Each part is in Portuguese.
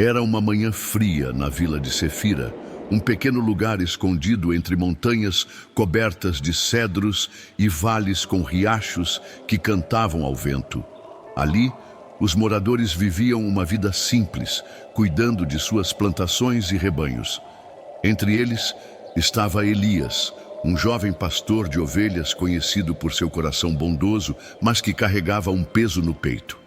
Era uma manhã fria na vila de Sefira, um pequeno lugar escondido entre montanhas cobertas de cedros e vales com riachos que cantavam ao vento. Ali, os moradores viviam uma vida simples, cuidando de suas plantações e rebanhos. Entre eles estava Elias, um jovem pastor de ovelhas conhecido por seu coração bondoso, mas que carregava um peso no peito.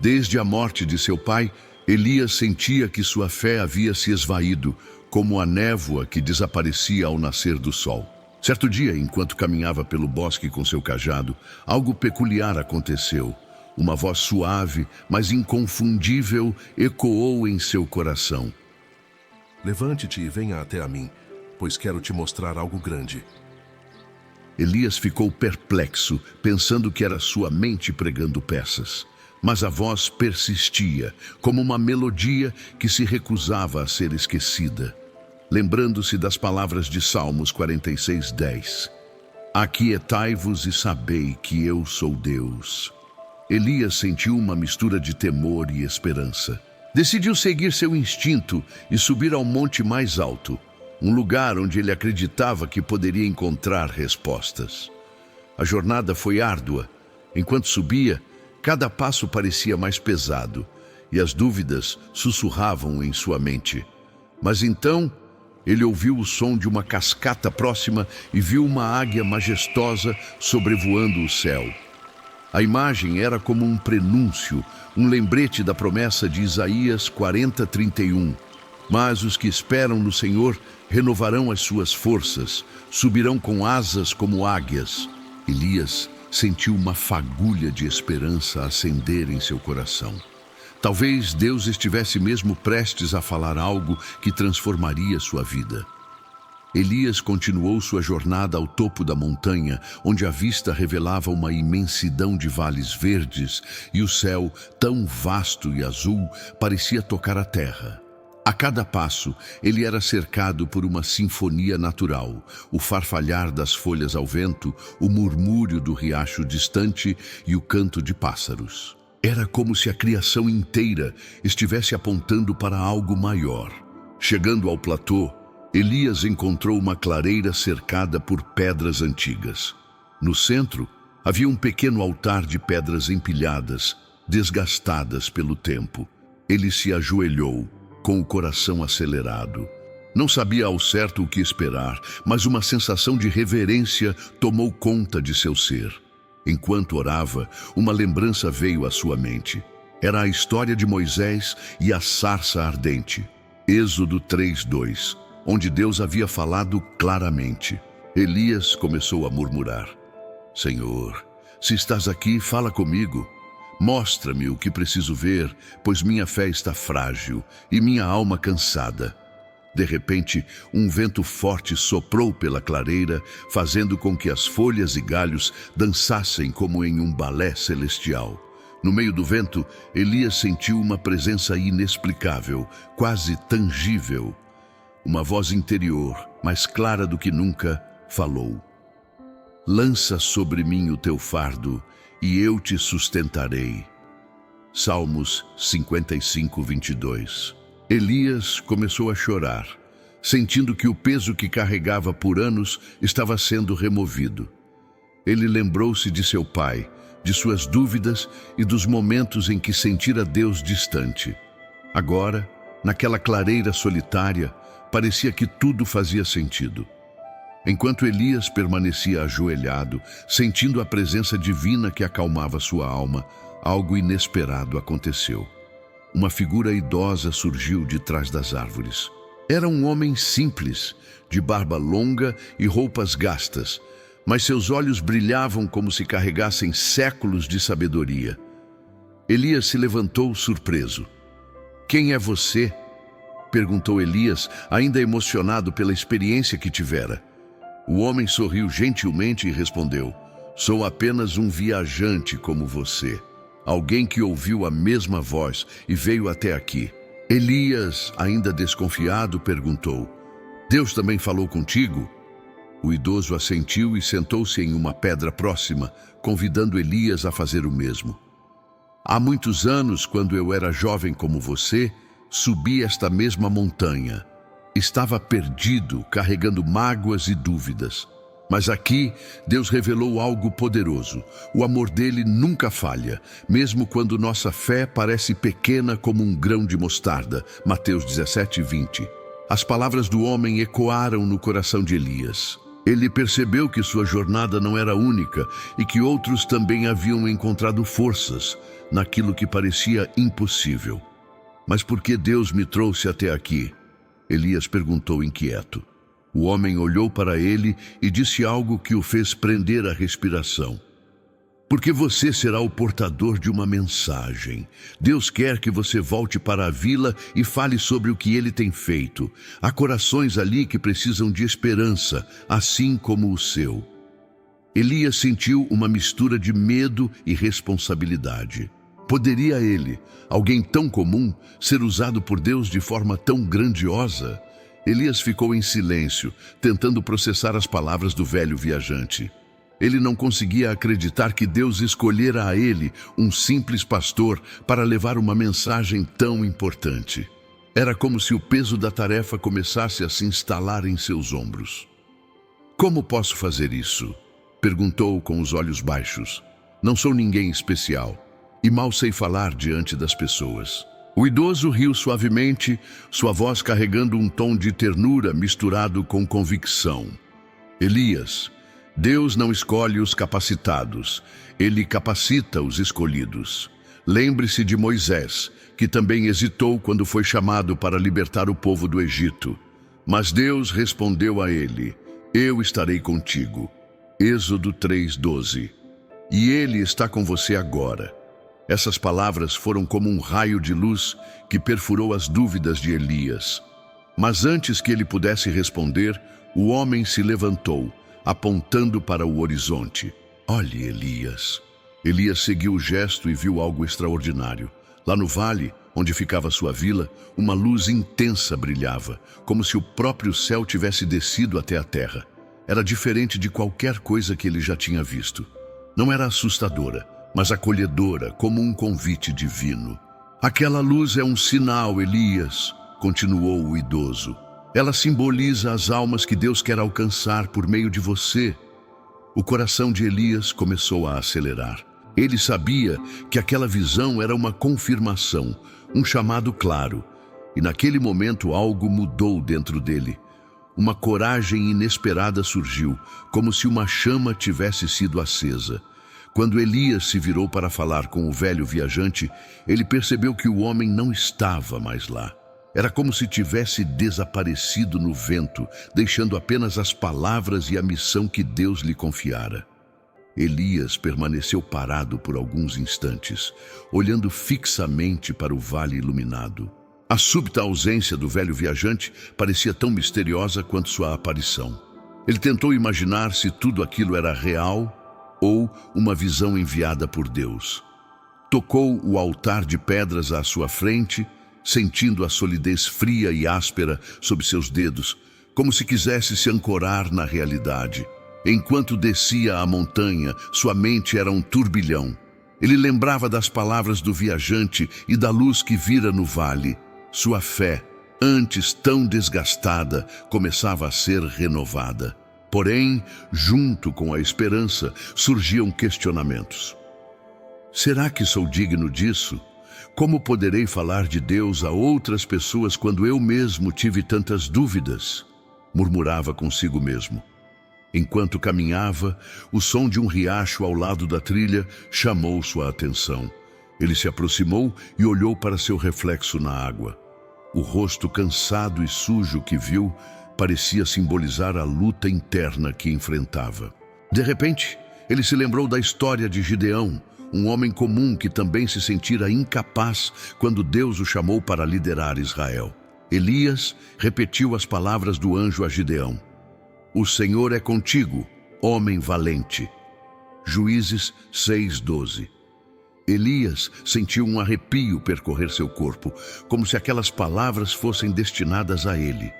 Desde a morte de seu pai, Elias sentia que sua fé havia se esvaído, como a névoa que desaparecia ao nascer do sol. Certo dia, enquanto caminhava pelo bosque com seu cajado, algo peculiar aconteceu. Uma voz suave, mas inconfundível, ecoou em seu coração. Levante-te e venha até a mim, pois quero te mostrar algo grande. Elias ficou perplexo, pensando que era sua mente pregando peças. Mas a voz persistia, como uma melodia que se recusava a ser esquecida. Lembrando-se das palavras de Salmos 46:10. Aquietai-vos e sabei que eu sou Deus. Elias sentiu uma mistura de temor e esperança. Decidiu seguir seu instinto e subir ao monte mais alto, um lugar onde ele acreditava que poderia encontrar respostas. A jornada foi árdua. Enquanto subia, cada passo parecia mais pesado e as dúvidas sussurravam em sua mente. Mas então, ele ouviu o som de uma cascata próxima e viu uma águia majestosa sobrevoando o céu. A imagem era como um prenúncio, um lembrete da promessa de Isaías 40:31. Mas os que esperam no Senhor renovarão as suas forças, subirão com asas como águias. Elias sentiu uma fagulha de esperança acender em seu coração. Talvez Deus estivesse mesmo prestes a falar algo que transformaria sua vida. Elias continuou sua jornada ao topo da montanha, onde a vista revelava uma imensidão de vales verdes e o céu, tão vasto e azul, parecia tocar a terra. A cada passo, ele era cercado por uma sinfonia natural, o farfalhar das folhas ao vento, o murmúrio do riacho distante e o canto de pássaros. Era como se a criação inteira estivesse apontando para algo maior. Chegando ao platô, Elias encontrou uma clareira cercada por pedras antigas. No centro, havia um pequeno altar de pedras empilhadas, desgastadas pelo tempo. Ele se ajoelhou, com o coração acelerado. Não sabia ao certo o que esperar, mas uma sensação de reverência tomou conta de seu ser. Enquanto orava, uma lembrança veio à sua mente. Era a história de Moisés e a sarça ardente. Êxodo 3:2, onde Deus havia falado claramente. Elias começou a murmurar: Senhor, se estás aqui, fala comigo. Mostra-me o que preciso ver, pois minha fé está frágil e minha alma cansada. De repente, um vento forte soprou pela clareira, fazendo com que as folhas e galhos dançassem como em um balé celestial. No meio do vento, Elias sentiu uma presença inexplicável, quase tangível. Uma voz interior, mais clara do que nunca, falou: Lança sobre mim o teu fardo, e eu te sustentarei. Salmos 55:22. Elias começou a chorar, sentindo que o peso que carregava por anos estava sendo removido. Ele lembrou-se de seu pai, de suas dúvidas e dos momentos em que sentira Deus distante. Agora, naquela clareira solitária, parecia que tudo fazia sentido. Enquanto Elias permanecia ajoelhado, sentindo a presença divina que acalmava sua alma, algo inesperado aconteceu. Uma figura idosa surgiu de trás das árvores. Era um homem simples, de barba longa e roupas gastas, mas seus olhos brilhavam como se carregassem séculos de sabedoria. Elias se levantou surpreso. Quem é você? Perguntou Elias, ainda emocionado pela experiência que tivera. O homem sorriu gentilmente e respondeu: Sou apenas um viajante como você, alguém que ouviu a mesma voz e veio até aqui. Elias, ainda desconfiado, perguntou: Deus também falou contigo? O idoso assentiu e sentou-se em uma pedra próxima, convidando Elias a fazer o mesmo. Há muitos anos, quando eu era jovem como você, subi esta mesma montanha. Estava perdido, carregando mágoas e dúvidas. Mas aqui, Deus revelou algo poderoso. O amor dele nunca falha, mesmo quando nossa fé parece pequena como um grão de mostarda. Mateus 17:20. As palavras do homem ecoaram no coração de Elias. Ele percebeu que sua jornada não era única e que outros também haviam encontrado forças naquilo que parecia impossível. Mas por que Deus me trouxe até aqui? Elias perguntou inquieto. O homem olhou para ele e disse algo que o fez prender a respiração. Porque você será o portador de uma mensagem. Deus quer que você volte para a vila e fale sobre o que ele tem feito. Há corações ali que precisam de esperança, assim como o seu. Elias sentiu uma mistura de medo e responsabilidade. Poderia ele, alguém tão comum, ser usado por Deus de forma tão grandiosa? Elias ficou em silêncio, tentando processar as palavras do velho viajante. Ele não conseguia acreditar que Deus escolhera a ele, um simples pastor, para levar uma mensagem tão importante. Era como se o peso da tarefa começasse a se instalar em seus ombros. Como posso fazer isso? Perguntou com os olhos baixos. Não sou ninguém especial e mal sei falar diante das pessoas. O idoso riu suavemente, sua voz carregando um tom de ternura misturado com convicção. Elias, Deus não escolhe os capacitados, Ele capacita os escolhidos. Lembre-se de Moisés, que também hesitou quando foi chamado para libertar o povo do Egito. Mas Deus respondeu a ele, eu estarei contigo. Êxodo 3:12. E Ele está com você agora. Essas palavras foram como um raio de luz que perfurou as dúvidas de Elias. Mas antes que ele pudesse responder, o homem se levantou, apontando para o horizonte. Olhe, Elias. Elias seguiu o gesto e viu algo extraordinário. Lá no vale, onde ficava sua vila, uma luz intensa brilhava, como se o próprio céu tivesse descido até a terra. Era diferente de qualquer coisa que ele já tinha visto. Não era assustadora, mas acolhedora, como um convite divino. Aquela luz é um sinal, Elias, continuou o idoso. Ela simboliza as almas que Deus quer alcançar por meio de você. O coração de Elias começou a acelerar. Ele sabia que aquela visão era uma confirmação, um chamado claro. E naquele momento algo mudou dentro dele. Uma coragem inesperada surgiu, como se uma chama tivesse sido acesa. Quando Elias se virou para falar com o velho viajante, ele percebeu que o homem não estava mais lá. Era como se tivesse desaparecido no vento, deixando apenas as palavras e a missão que Deus lhe confiara. Elias permaneceu parado por alguns instantes, olhando fixamente para o vale iluminado. A súbita ausência do velho viajante parecia tão misteriosa quanto sua aparição. Ele tentou imaginar se tudo aquilo era real ou uma visão enviada por Deus. Tocou o altar de pedras à sua frente, sentindo a solidez fria e áspera sob seus dedos, como se quisesse se ancorar na realidade. Enquanto descia a montanha, sua mente era um turbilhão. Ele lembrava das palavras do viajante e da luz que vira no vale. Sua fé, antes tão desgastada, começava a ser renovada. Porém, junto com a esperança, surgiam questionamentos. Será que sou digno disso? Como poderei falar de Deus a outras pessoas quando eu mesmo tive tantas dúvidas? Murmurava consigo mesmo. Enquanto caminhava, o som de um riacho ao lado da trilha chamou sua atenção. Ele se aproximou e olhou para seu reflexo na água. O rosto cansado e sujo que viu parecia simbolizar a luta interna que enfrentava. De repente, ele se lembrou da história de Gideão, um homem comum que também se sentira incapaz quando Deus o chamou para liderar Israel. Elias repetiu as palavras do anjo a Gideão. O Senhor é contigo, homem valente. Juízes 6:12. Elias sentiu um arrepio percorrer seu corpo, como se aquelas palavras fossem destinadas a ele.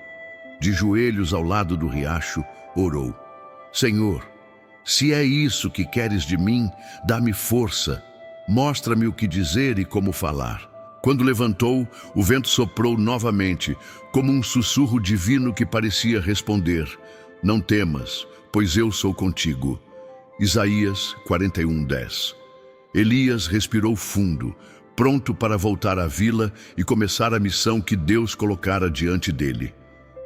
De joelhos ao lado do riacho, orou. Senhor, se é isso que queres de mim, dá-me força. Mostra-me o que dizer e como falar. Quando levantou, o vento soprou novamente, como um sussurro divino que parecia responder: não temas, pois eu sou contigo. Isaías 41:10. Elias respirou fundo, pronto para voltar à vila e começar a missão que Deus colocara diante dele.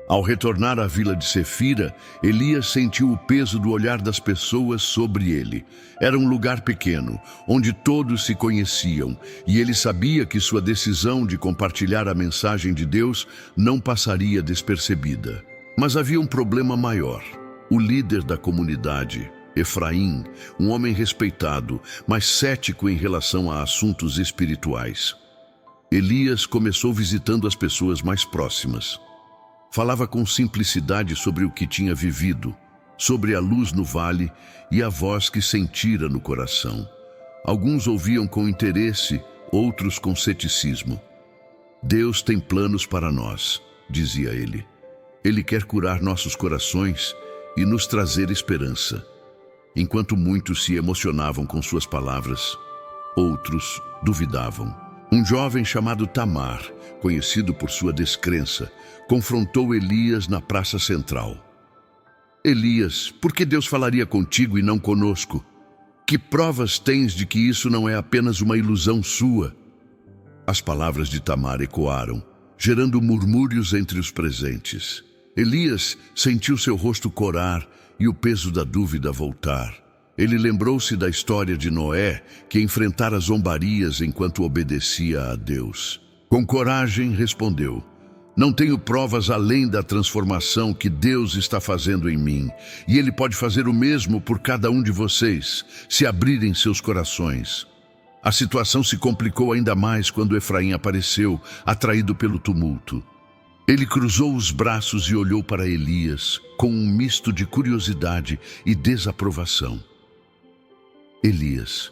Ao retornar à vila de Sefira, Elias sentiu o peso do olhar das pessoas sobre ele. Era um lugar pequeno, onde todos se conheciam, e ele sabia que sua decisão de compartilhar a mensagem de Deus não passaria despercebida. Mas havia um problema maior. O líder da comunidade, Efraim, um homem respeitado, mas cético em relação a assuntos espirituais. Elias começou visitando as pessoas mais próximas. Falava com simplicidade sobre o que tinha vivido, sobre a luz no vale e a voz que sentira no coração. Alguns ouviam com interesse, outros com ceticismo. Deus tem planos para nós, dizia ele. Ele quer curar nossos corações e nos trazer esperança. Enquanto muitos se emocionavam com suas palavras, outros duvidavam. Um jovem chamado Tamar, conhecido por sua descrença, confrontou Elias na praça central. Elias, por que Deus falaria contigo e não conosco? Que provas tens de que isso não é apenas uma ilusão sua? As palavras de Tamar ecoaram, gerando murmúrios entre os presentes. Elias sentiu seu rosto corar e o peso da dúvida voltar. Ele lembrou-se da história de Noé, que enfrentara zombarias enquanto obedecia a Deus. Com coragem, respondeu: não tenho provas além da transformação que Deus está fazendo em mim, e Ele pode fazer o mesmo por cada um de vocês, se abrirem seus corações. A situação se complicou ainda mais quando Efraim apareceu, atraído pelo tumulto. Ele cruzou os braços e olhou para Elias, com um misto de curiosidade e desaprovação. Elias,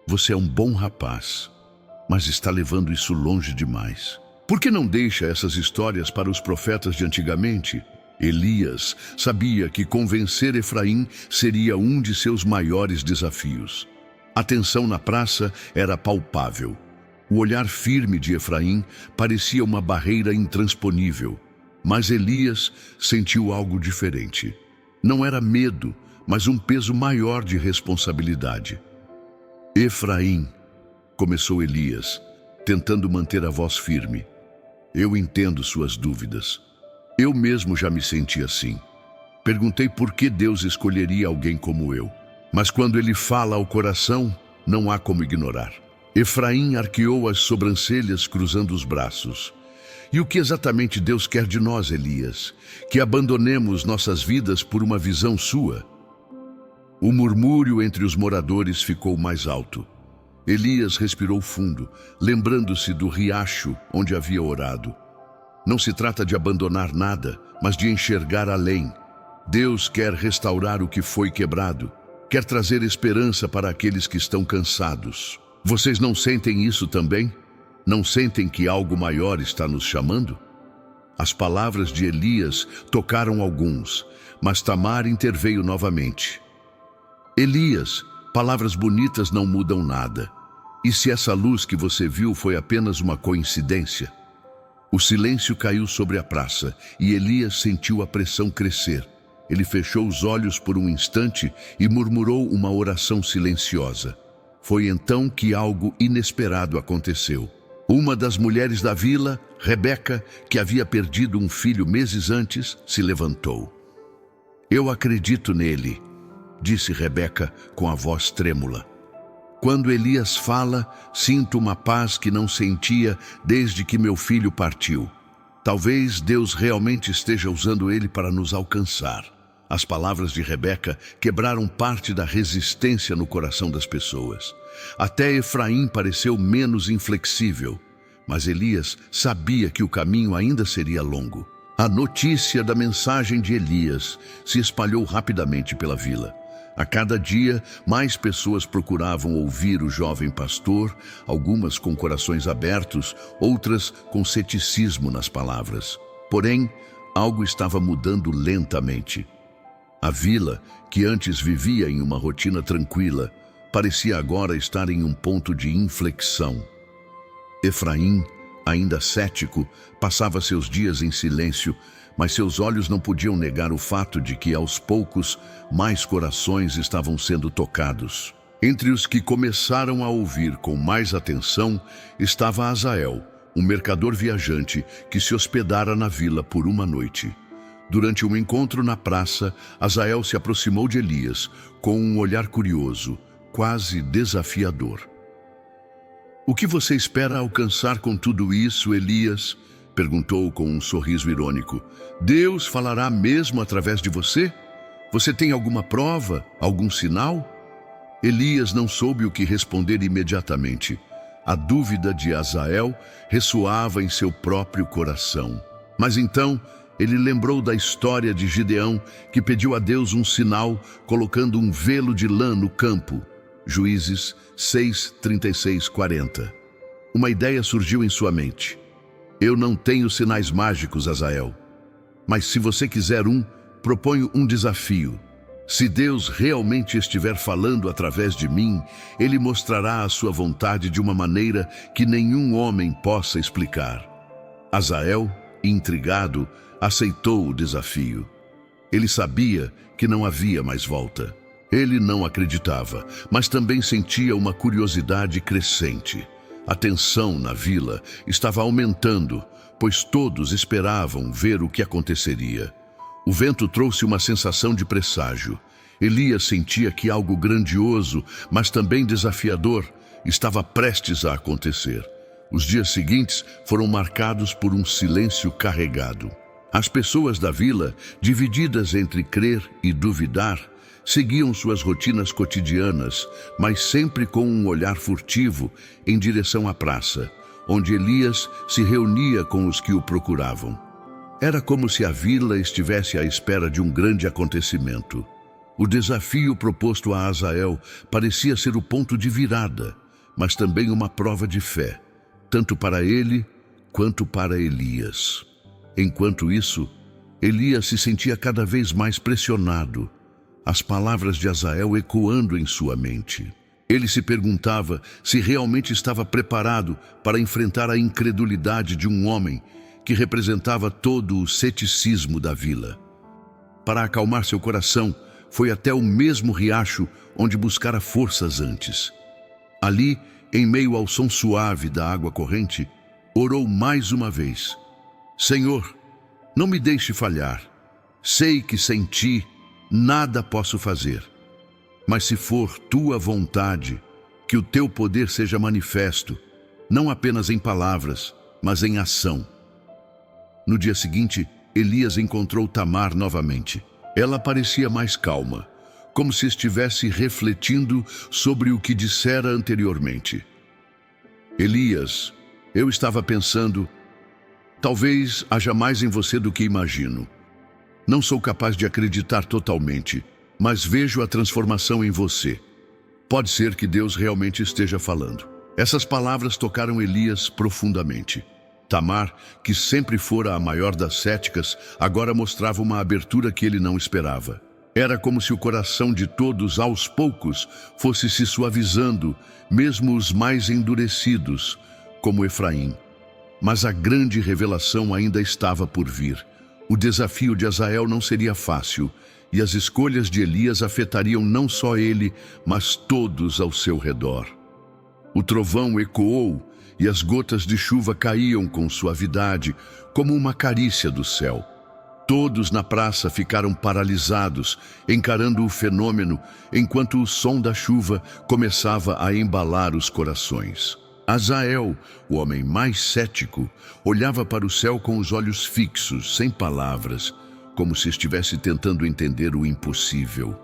você é um bom rapaz, mas está levando isso longe demais. Por que não deixa essas histórias para os profetas de antigamente? Elias sabia que convencer Efraim seria um de seus maiores desafios. A tensão na praça era palpável. O olhar firme de Efraim parecia uma barreira intransponível. Mas Elias sentiu algo diferente. Não era medo, mas um peso maior de responsabilidade. Efraim, começou Elias, tentando manter a voz firme. Eu entendo suas dúvidas. Eu mesmo já me senti assim. Perguntei por que Deus escolheria alguém como eu. Mas quando ele fala ao coração, não há como ignorar. Efraim arqueou as sobrancelhas, cruzando os braços. E o que exatamente Deus quer de nós, Elias? Que abandonemos nossas vidas por uma visão sua? O murmúrio entre os moradores ficou mais alto. Elias respirou fundo, lembrando-se do riacho onde havia orado. Não se trata de abandonar nada, mas de enxergar além. Deus quer restaurar o que foi quebrado. Quer trazer esperança para aqueles que estão cansados. Vocês não sentem isso também? Não sentem que algo maior está nos chamando? As palavras de Elias tocaram alguns, mas Tamar interveio novamente. Elias, palavras bonitas não mudam nada. E se essa luz que você viu foi apenas uma coincidência? O silêncio caiu sobre a praça e Elias sentiu a pressão crescer. Ele fechou os olhos por um instante e murmurou uma oração silenciosa. Foi então que algo inesperado aconteceu. Uma das mulheres da vila, Rebeca, que havia perdido um filho meses antes, se levantou. Eu acredito nele, disse Rebeca com a voz trêmula. Quando Elias fala, sinto uma paz que não sentia desde que meu filho partiu. Talvez Deus realmente esteja usando ele para nos alcançar. As palavras de Rebeca quebraram parte da resistência no coração das pessoas. Até Efraim pareceu menos inflexível, mas Elias sabia que o caminho ainda seria longo. A notícia da mensagem de Elias se espalhou rapidamente pela vila. A cada dia, mais pessoas procuravam ouvir o jovem pastor, algumas com corações abertos, outras com ceticismo nas palavras. Porém, algo estava mudando lentamente. A vila, que antes vivia em uma rotina tranquila, parecia agora estar em um ponto de inflexão. Efraim, ainda cético, passava seus dias em silêncio, mas seus olhos não podiam negar o fato de que, aos poucos, mais corações estavam sendo tocados. Entre os que começaram a ouvir com mais atenção estava Azael, um mercador viajante que se hospedara na vila por uma noite. Durante um encontro na praça, Azael se aproximou de Elias com um olhar curioso, quase desafiador. "O que você espera alcançar com tudo isso, Elias?" perguntou com um sorriso irônico. "Deus falará mesmo através de você? Você tem alguma prova, algum sinal?" Elias não soube o que responder imediatamente. A dúvida de Azael ressoava em seu próprio coração. Mas então ele lembrou da história de Gideão, que pediu a Deus um sinal colocando um velo de lã no campo. Juízes 6, 36, 40. Uma ideia surgiu em sua mente. "Eu não tenho sinais mágicos, Azael. Mas se você quiser proponho um desafio. Se Deus realmente estiver falando através de mim, Ele mostrará a sua vontade de uma maneira que nenhum homem possa explicar." Azael, intrigado, aceitou o desafio. Ele sabia que não havia mais volta. Ele não acreditava, mas também sentia uma curiosidade crescente. A tensão na vila estava aumentando, pois todos esperavam ver o que aconteceria. O vento trouxe uma sensação de presságio. Elias sentia que algo grandioso, mas também desafiador, estava prestes a acontecer. Os dias seguintes foram marcados por um silêncio carregado. As pessoas da vila, divididas entre crer e duvidar, seguiam suas rotinas cotidianas, mas sempre com um olhar furtivo em direção à praça, onde Elias se reunia com os que o procuravam. Era como se a vila estivesse à espera de um grande acontecimento. O desafio proposto a Azael parecia ser o ponto de virada, mas também uma prova de fé, tanto para ele quanto para Elias. Enquanto isso, Elias se sentia cada vez mais pressionado, as palavras de Azael ecoando em sua mente. Ele se perguntava se realmente estava preparado para enfrentar a incredulidade de um homem que representava todo o ceticismo da vila. Para acalmar seu coração, foi até o mesmo riacho onde buscara forças antes. Ali, em meio ao som suave da água corrente, orou mais uma vez. "Senhor, não me deixe falhar. Sei que sem ti nada posso fazer. Mas se for tua vontade, que o teu poder seja manifesto, não apenas em palavras, mas em ação." No dia seguinte, Elias encontrou Tamar novamente. Ela parecia mais calma, como se estivesse refletindo sobre o que dissera anteriormente. "Elias, eu estava pensando, talvez haja mais em você do que imagino. Não sou capaz de acreditar totalmente, mas vejo a transformação em você. Pode ser que Deus realmente esteja falando." Essas palavras tocaram Elias profundamente. Tamar, que sempre fora a maior das céticas, agora mostrava uma abertura que ele não esperava. Era como se o coração de todos, aos poucos, fosse se suavizando, mesmo os mais endurecidos, como Efraim. Mas a grande revelação ainda estava por vir. O desafio de Azael não seria fácil, e as escolhas de Elias afetariam não só ele, mas todos ao seu redor. O trovão ecoou, e as gotas de chuva caíam com suavidade, como uma carícia do céu. Todos na praça ficaram paralisados, encarando o fenômeno, enquanto o som da chuva começava a embalar os corações. Azael, o homem mais cético, olhava para o céu com os olhos fixos, sem palavras, como se estivesse tentando entender o impossível.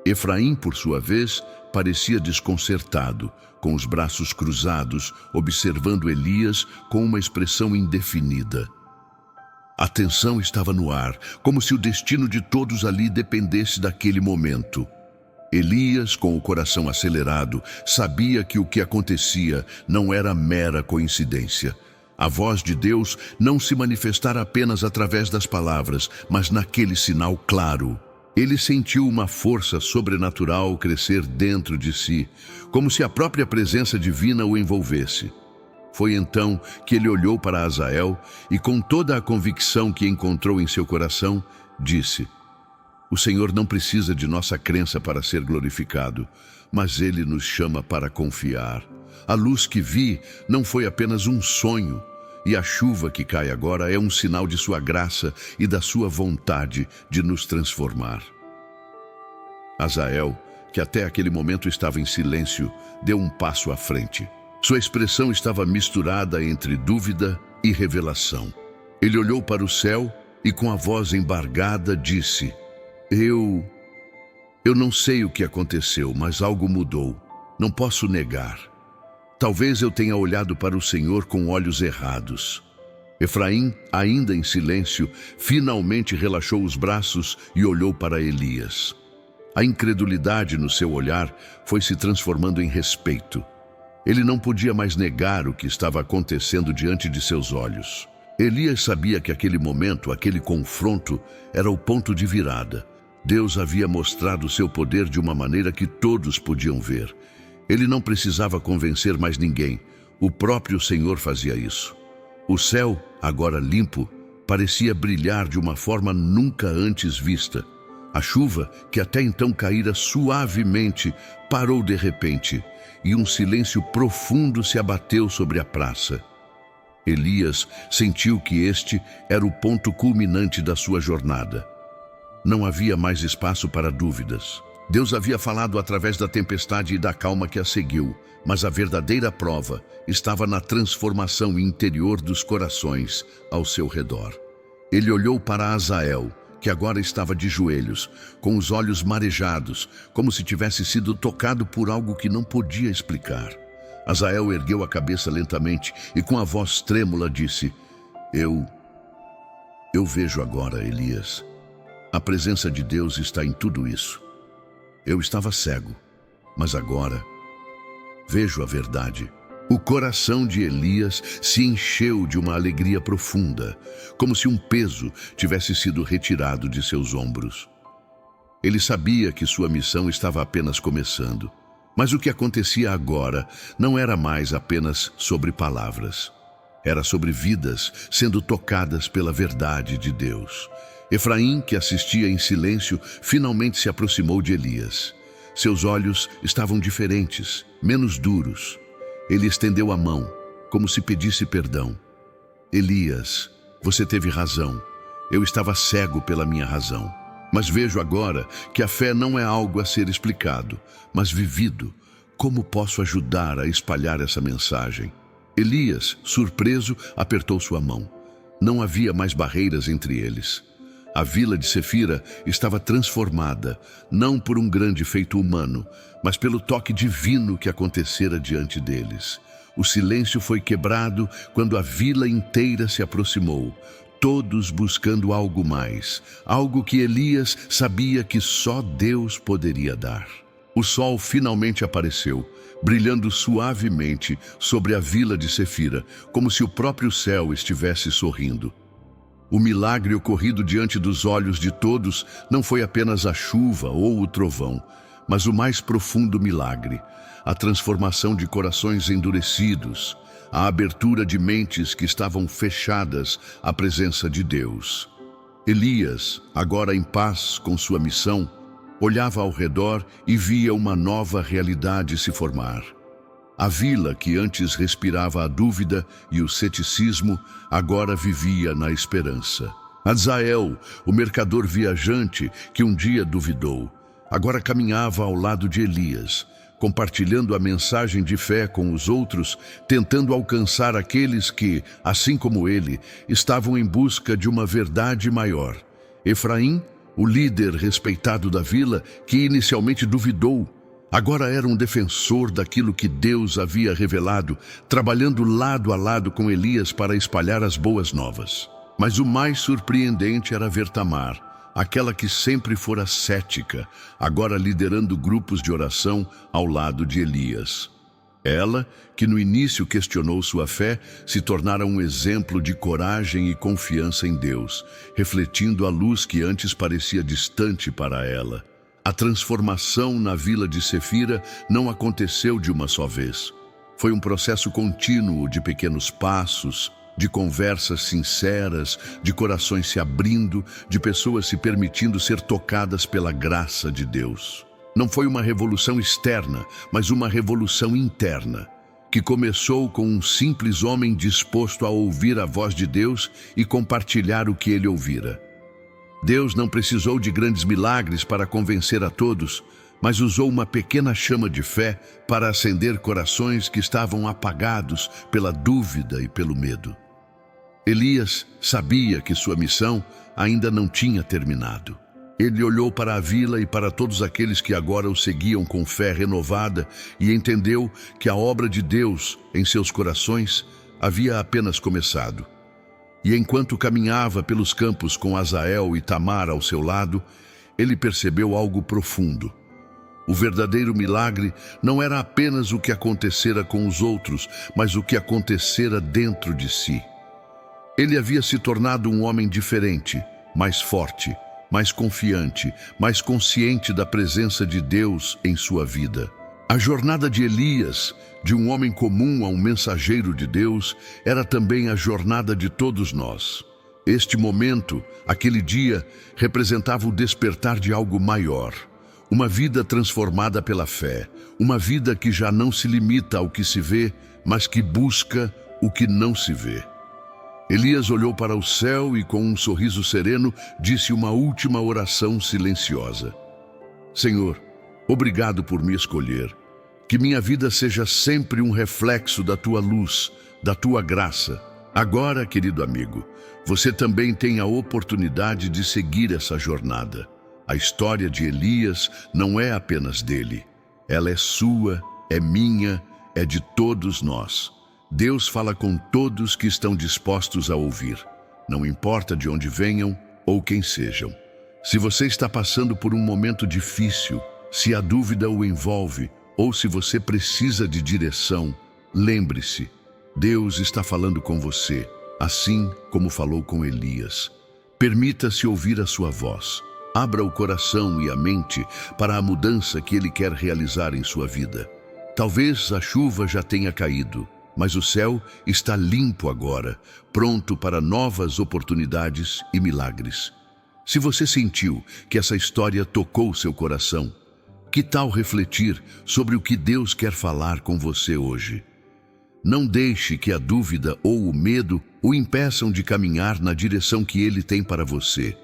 Efraim, por sua vez, parecia desconcertado, com os braços cruzados, observando Elias com uma expressão indefinida. A tensão estava no ar, como se o destino de todos ali dependesse daquele momento. Elias, com o coração acelerado, sabia que o que acontecia não era mera coincidência. A voz de Deus não se manifestara apenas através das palavras, mas naquele sinal claro. Ele sentiu uma força sobrenatural crescer dentro de si, como se a própria presença divina o envolvesse. Foi então que ele olhou para Azael e, com toda a convicção que encontrou em seu coração, disse: o Senhor não precisa de nossa crença para ser glorificado, mas Ele nos chama para confiar. A luz que vi não foi apenas um sonho, e a chuva que cai agora é um sinal de sua graça e da sua vontade de nos transformar. Azael, que até aquele momento estava em silêncio, deu um passo à frente. Sua expressão estava misturada entre dúvida e revelação. Ele olhou para o céu e, com a voz embargada, disse: Eu não sei o que aconteceu, mas algo mudou. Não posso negar. Talvez eu tenha olhado para o Senhor com olhos errados. Efraim, ainda em silêncio, finalmente relaxou os braços e olhou para Elias. A incredulidade no seu olhar foi se transformando em respeito. Ele não podia mais negar o que estava acontecendo diante de seus olhos. Elias sabia que aquele momento, aquele confronto, era o ponto de virada. Deus havia mostrado seu poder de uma maneira que todos podiam ver. Ele não precisava convencer mais ninguém. O próprio Senhor fazia isso. O céu, agora limpo, parecia brilhar de uma forma nunca antes vista. A chuva, que até então caíra suavemente, parou de repente, e um silêncio profundo se abateu sobre a praça. Elias sentiu que este era o ponto culminante da sua jornada. Não havia mais espaço para dúvidas. Deus havia falado através da tempestade e da calma que a seguiu, mas a verdadeira prova estava na transformação interior dos corações ao seu redor. Ele olhou para Azael, que agora estava de joelhos, com os olhos marejados, como se tivesse sido tocado por algo que não podia explicar. Azael ergueu a cabeça lentamente e, com a voz trêmula, disse: Eu vejo agora, Elias. A presença de Deus está em tudo isso. Eu estava cego, mas agora vejo a verdade. O coração de Elias se encheu de uma alegria profunda, como se um peso tivesse sido retirado de seus ombros. Ele sabia que sua missão estava apenas começando, mas o que acontecia agora não era mais apenas sobre palavras. Era sobre vidas sendo tocadas pela verdade de Deus. Efraim, que assistia em silêncio, finalmente se aproximou de Elias. Seus olhos estavam diferentes, menos duros. Ele estendeu a mão, como se pedisse perdão. Elias, você teve razão. Eu estava cego pela minha razão. Mas vejo agora que a fé não é algo a ser explicado, mas vivido. Como posso ajudar a espalhar essa mensagem? Elias, surpreso, apertou sua mão. Não havia mais barreiras entre eles. A vila de Sefira estava transformada, não por um grande feito humano, mas pelo toque divino que acontecera diante deles. O silêncio foi quebrado quando a vila inteira se aproximou, todos buscando algo mais, algo que Elias sabia que só Deus poderia dar. O sol finalmente apareceu, brilhando suavemente sobre a vila de Sefira, como se o próprio céu estivesse sorrindo. O milagre ocorrido diante dos olhos de todos não foi apenas a chuva ou o trovão, mas o mais profundo milagre, a transformação de corações endurecidos, a abertura de mentes que estavam fechadas à presença de Deus. Elias, agora em paz com sua missão, olhava ao redor e via uma nova realidade se formar. A vila que antes respirava a dúvida e o ceticismo, agora vivia na esperança. Azael, o mercador viajante que um dia duvidou, agora caminhava ao lado de Elias, compartilhando a mensagem de fé com os outros, tentando alcançar aqueles que, assim como ele, estavam em busca de uma verdade maior. Efraim, o líder respeitado da vila, que inicialmente duvidou, agora era um defensor daquilo que Deus havia revelado, trabalhando lado a lado com Elias para espalhar as boas novas. Mas o mais surpreendente era ver Tamar, aquela que sempre fora cética, agora liderando grupos de oração ao lado de Elias. Ela, que no início questionou sua fé, se tornara um exemplo de coragem e confiança em Deus, refletindo a luz que antes parecia distante para ela. A transformação na vila de Sefira não aconteceu de uma só vez. Foi um processo contínuo de pequenos passos, de conversas sinceras, de corações se abrindo, de pessoas se permitindo ser tocadas pela graça de Deus. Não foi uma revolução externa, mas uma revolução interna, que começou com um simples homem disposto a ouvir a voz de Deus e compartilhar o que ele ouvira. Deus não precisou de grandes milagres para convencer a todos, mas usou uma pequena chama de fé para acender corações que estavam apagados pela dúvida e pelo medo. Elias sabia que sua missão ainda não tinha terminado. Ele olhou para a vila e para todos aqueles que agora o seguiam com fé renovada e entendeu que a obra de Deus em seus corações havia apenas começado. E enquanto caminhava pelos campos com Azael e Tamar ao seu lado, ele percebeu algo profundo. O verdadeiro milagre não era apenas o que acontecera com os outros, mas o que acontecera dentro de si. Ele havia se tornado um homem diferente, mais forte, mais confiante, mais consciente da presença de Deus em sua vida. A jornada de Elias, de um homem comum a um mensageiro de Deus, era também a jornada de todos nós. Este momento, aquele dia, representava o despertar de algo maior. Uma vida transformada pela fé, uma vida que já não se limita ao que se vê, mas que busca o que não se vê. Elias olhou para o céu e, com um sorriso sereno, disse uma última oração silenciosa. Senhor, obrigado por me escolher. Que minha vida seja sempre um reflexo da tua luz, da tua graça. Agora, querido amigo, você também tem a oportunidade de seguir essa jornada. A história de Elias não é apenas dele. Ela é sua, é minha, é de todos nós. Deus fala com todos que estão dispostos a ouvir, não importa de onde venham ou quem sejam. Se você está passando por um momento difícil, se a dúvida o envolve ou se você precisa de direção, lembre-se, Deus está falando com você, assim como falou com Elias. Permita-se ouvir a sua voz. Abra o coração e a mente para a mudança que Ele quer realizar em sua vida. Talvez a chuva já tenha caído, mas o céu está limpo agora, pronto para novas oportunidades e milagres. Se você sentiu que essa história tocou seu coração, que tal refletir sobre o que Deus quer falar com você hoje? Não deixe que a dúvida ou o medo o impeçam de caminhar na direção que Ele tem para você.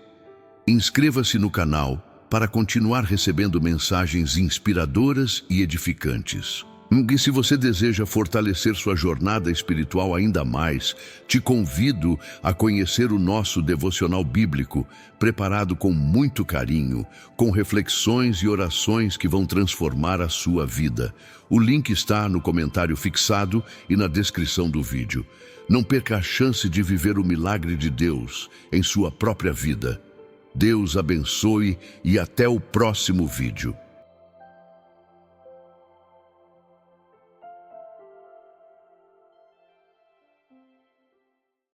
Inscreva-se no canal para continuar recebendo mensagens inspiradoras e edificantes. E se você deseja fortalecer sua jornada espiritual ainda mais, te convido a conhecer o nosso devocional bíblico, preparado com muito carinho, com reflexões e orações que vão transformar a sua vida. O link está no comentário fixado e na descrição do vídeo. Não perca a chance de viver o milagre de Deus em sua própria vida. Deus abençoe e até o próximo vídeo.